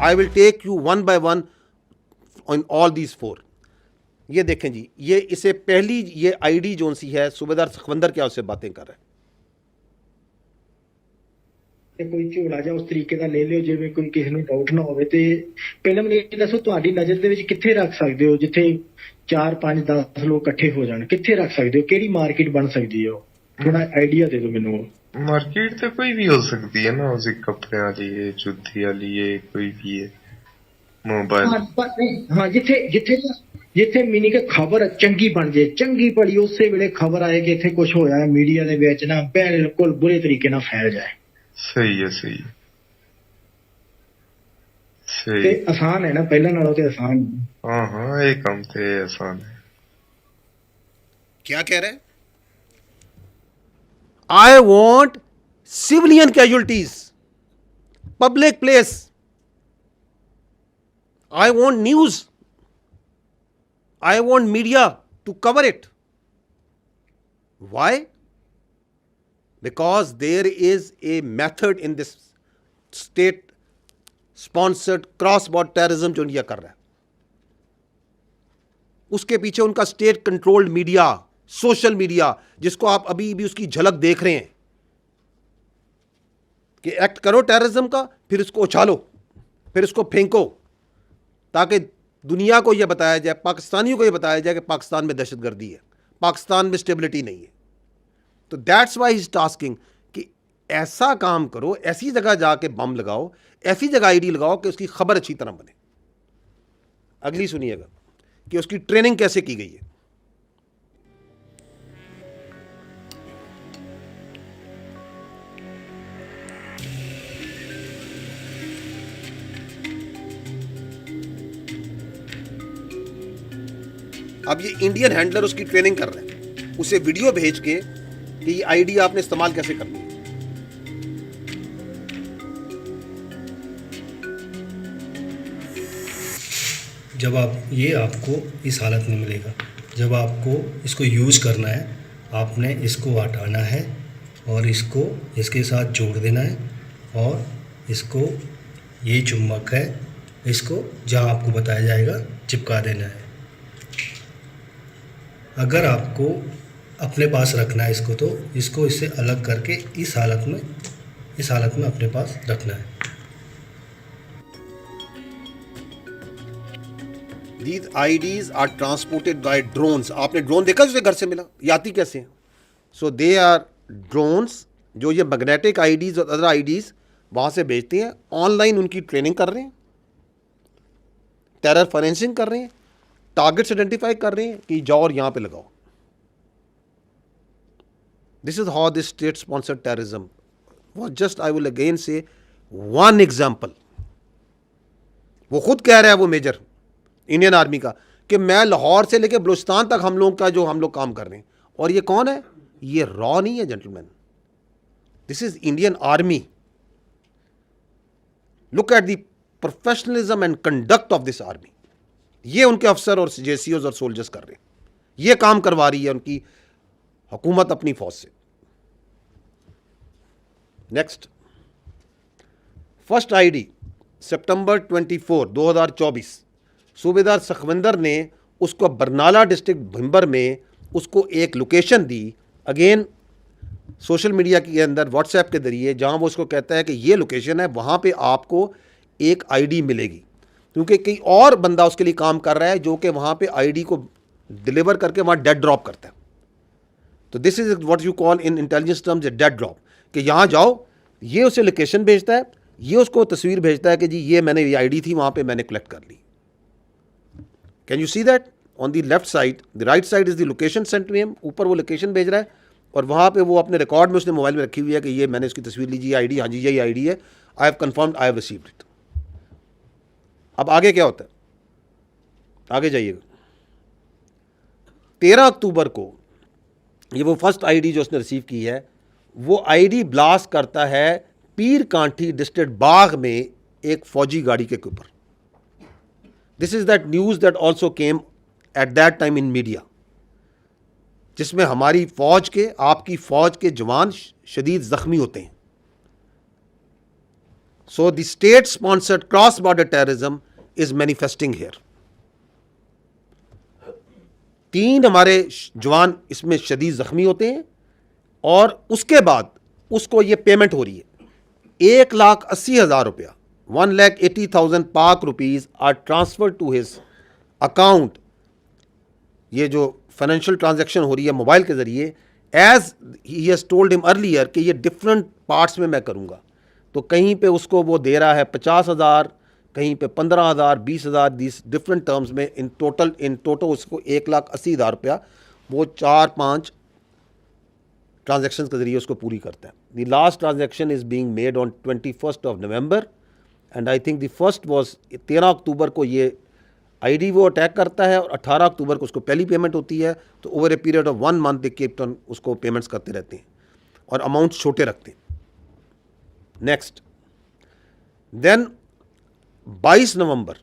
I will take you one by one on all these 4। ये देखें जी, ये इसे पहली ये आईडी जोन सी है, सूबेदार सखवंदर क्या उससे बातें कर रहा है। कोई ਝੋਲਾ ਜਾਂ ਉਸ ਤਰੀਕੇ ਦਾ ਲੈ ਲਿਓ ਜਿਵੇਂ ਕੋਈ ਕਿਸੇ ਨੂੰ ਡਾਊਟ ਨਾ ਹੋਵੇ। ਤੇ ਪਹਿਲਾਂ ਮੈਨੂੰ ਇਹ ਦੱਸੋ, ਤੁਹਾਡੀ ਨਜ਼ਰ ਦੇ ਵਿੱਚ ਕਿੱਥੇ ਰੱਖ ਸਕਦੇ ਹੋ ਜਿੱਥੇ 4 5 10 ਲੋਕ ਇਕੱਠੇ ਹੋ ਜਾਣ? ਕਿੱਥੇ ਰੱਖ ਸਕਦੇ ਹੋ? ਕਿਹੜੀ ਮਾਰਕੀਟ ਬਣ ਸਕਦੀ ਹੈ? ਥੋੜਾ ਆਈਡੀਆ ਦੇ ਦਿਓ ਮੈਨੂੰ। मार्केट तो कोई भी हो सकती है ना, उसी कपड़े वाली है, जूती वाली है, कोई भी है, मोबाइल। हाँ, जिथे जिथे जिथे मीनिंग खबर चंगी बन जाए, चंगी भली उस वेले खबर आए कि इत्थे कुछ होया है मीडिया दे विच ना बिल्कुल बुरे तरीके नाल फैल जाए। सही है, सही है, ते सही। आसान है ना, पहला नालों ते आसान है। हाँ हाँ, ये काम तो आसान है। क्या कह रहे हैं? I want civilian casualties, public place. I want news. I want media to cover it. Why? Because there is a method in this state sponsored cross-border terrorism जो इंडिया कर रहा है, उसके पीछे उनका state controlled media, social media, जिसको आप अभी भी उसकी झलक देख रहे हैं कि एक्ट करो टेररिज्म का, फिर इसको उछालो, फिर इसको फेंको, ताकि दुनिया को यह बताया जाए, पाकिस्तानियों को यह बताया जाए कि पाकिस्तान में दहशतगर्दी है, पाकिस्तान में स्टेबिलिटी नहीं है। तो that's why he is tasking कि ऐसा काम करो, ऐसी जगह जाके बम लगाओ, ऐसी जगह आईडी लगाओ कि उसकी खबर अच्छी तरह बने। अगली सुनिएगा कि उसकी ट्रेनिंग कैसे की गई है। अब ये इंडियन हैंडलर उसकी ट्रेनिंग कर रहे हैं, उसे वीडियो भेज के कि ये आईडी आपने इस्तेमाल कैसे करनी है। जब आप ये आपको इस हालत में मिलेगा, जब आपको इसको यूज़ करना है, आपने इसको हटाना है और इसको इसके साथ जोड़ देना है और इसको, ये चुम्बक है, इसको जहाँ आपको बताया जाएगा चिपका देना है। अगर आपको अपने पास रखना है इसको, तो इसको इससे अलग करके इस हालत में अपने पास रखना है। These IDs are transported by drones. आपने ड्रोन देखा जो घर से मिला, ये आती कैसे हैं? So they are drones जो ये मैग्नेटिक आईडीज और अदर आईडीज वहाँ से भेजते हैं। ऑनलाइन उनकी ट्रेनिंग कर रहे हैं, टेरर फाइनेंसिंग कर रहे हैं, टारगेट्स आइडेंटिफाई कर रहे हैं कि जाओ और यहाँ पे लगाओ। This is how this state sponsored terrorism was just, I will again से, वन एग्जाम्पल। वो खुद कह रहा है, वो मेजर इंडियन आर्मी का, कि मैं लाहौर से लेकर बलूचिस्तान तक हम लोग काम कर रहे हैं। और ये कौन है? ये रॉ नहीं है gentleman, this is Indian army. Look at the professionalism and conduct of this army. ये उनके अफसर और जेसीओज और सोल्जर्स कर रहे हैं, ये काम करवा रही है उनकी हुकूमत अपनी फौज से। नेक्स्ट, फर्स्ट आईडी सितंबर 24, 2024, सूबेदार सखविंदर ने उसको बरनाला डिस्ट्रिक्ट भिंबर में उसको एक लोकेशन दी, अगेन सोशल मीडिया के अंदर व्हाट्सएप के जरिए, जहां वो उसको कहता है कि ये लोकेशन है, वहां पे आपको एक आईडी मिलेगी, क्योंकि कई और बंदा उसके लिए काम कर रहा है जो कि वहाँ पे आईडी को डिलीवर करके वहाँ डेड ड्रॉप करता है। तो this is what you call in intelligence terms A dead drop, कि यहाँ जाओ, ये उसे लोकेशन भेजता है, ये उसको तस्वीर भेजता है कि जी ये मैंने, ये आईडी थी वहाँ पे मैंने कलेक्ट कर ली। Can you see that on the left side, the right side is the location sent to him, ऊपर वो लोकेशन भेज रहा है और वहाँ पे वो अपने रिकॉर्ड में उसने मोबाइल में रखी हुई है कि ये मैंने इसकी तस्वीर ली, जी आईडी, हाँ जी यही आईडी है, I have confirmed, I have received it. अब आगे क्या होता है, आगे जाइएगा। 13 अक्टूबर को ये वो फर्स्ट आईडी जो उसने रिसीव की है, वो आईडी ब्लास्ट करता है पीर कांठी डिस्ट्रिक्ट बाग में एक फौजी गाड़ी के ऊपर। This is that news that also came at that time in media, जिसमें हमारी फौज के, आपकी फौज के जवान शदीद जख्मी होते हैं। So the state sponsored cross border terrorism is manifesting here. 3 हमारे जवान इसमें शदीद जख्मी होते हैं और उसके बाद उसको ये पेमेंट हो रही है 1,80,000 रुपया 1,80,000 Pak rupees are transfer to his account. ये जो फाइनेंशियल ट्रांजैक्शन हो रही है मोबाइल के ज़रिए, as he has told him earlier कि ये डिफरेंट पार्ट्स में मैं करूँगा। तो कहीं पे उसको वो दे रहा है 50,000, कहीं पे 15,000, 20,000, दिस डिफरेंट टर्म्स में इन टोटल उसको 1,80,000 रुपया वो 4-5 ट्रांजैक्शन के ज़रिए उसको पूरी करता है। The last transaction is being made on 21 November and I think the first was 13 अक्टूबर को ये आईडी वो अटैक करता है और 18 अक्टूबर को उसको पहली पेमेंट होती है। तो over a period of 1 month they keep on उसको पेमेंट्स करते रहते हैं और अमाउंट छोटे रखते हैं। नेक्स्ट देन 22 नवंबर,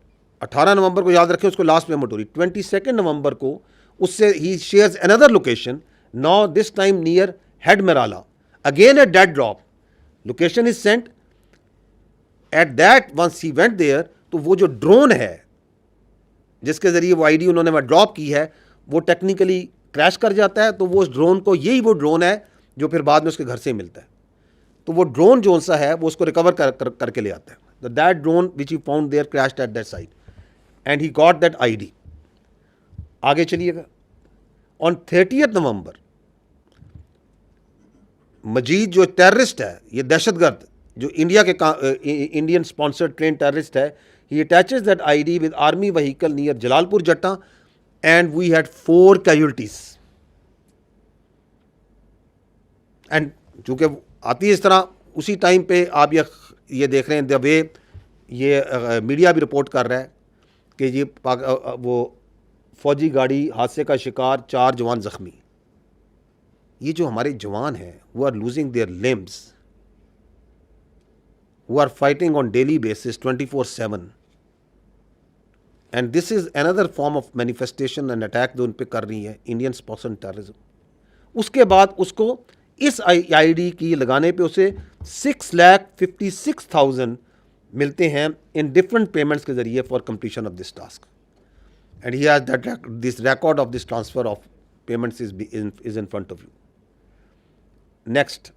18 नवंबर को याद रखें उसको लास्ट पेमेंट हो रही। 22 नवंबर को उससे ही shares another location, now this time near head Marala, again a dead drop, location is sent at that once he went there. तो वो जो ड्रोन है जिसके ज़रिए वो आईडी उन्होंने वहाँ ड्रॉप की है वो टेक्निकली क्रैश कर जाता है। तो वो उस ड्रोन को, यही वो ड्रोन है जो फिर बाद में उसके घर से मिलता है। तो वो ड्रोन जो सा है वो उसको रिकवर करके ले आता है। That drone which he found there crashed at that site and he got that ID. आगे चलिएगा। ऑन 30 नवंबर मजीद जो टेररिस्ट है, ये दहशतगर्द जो इंडिया के इंडियन स्पॉन्सर्ड ट्रेन टेररिस्ट है, he attaches that ID with army vehicle near Jalalpur Jatta and we had 4 casualties. And चूँकि आती है इस तरह, उसी टाइम पे आप ये देख रहे हैं द वे ये मीडिया भी रिपोर्ट कर रहा है कि ये वो फौजी गाड़ी हादसे का शिकार, 4 जवान ज़ख्मी। ये जो हमारे जवान हैं वो are losing their limbs, who are fighting on daily basis 24/7 and this is another form of manifestation and attack जो उन पे कर रही है इंडियन स्पॉन्सर्ड टेररिज्म। उसके बाद उसको इस आईडी की लगाने पे उसे 6,56,000 मिलते हैं इन डिफरेंट पेमेंट्स के जरिए for completion of this task and he has that this record of this transfer of payments is in front of you. Next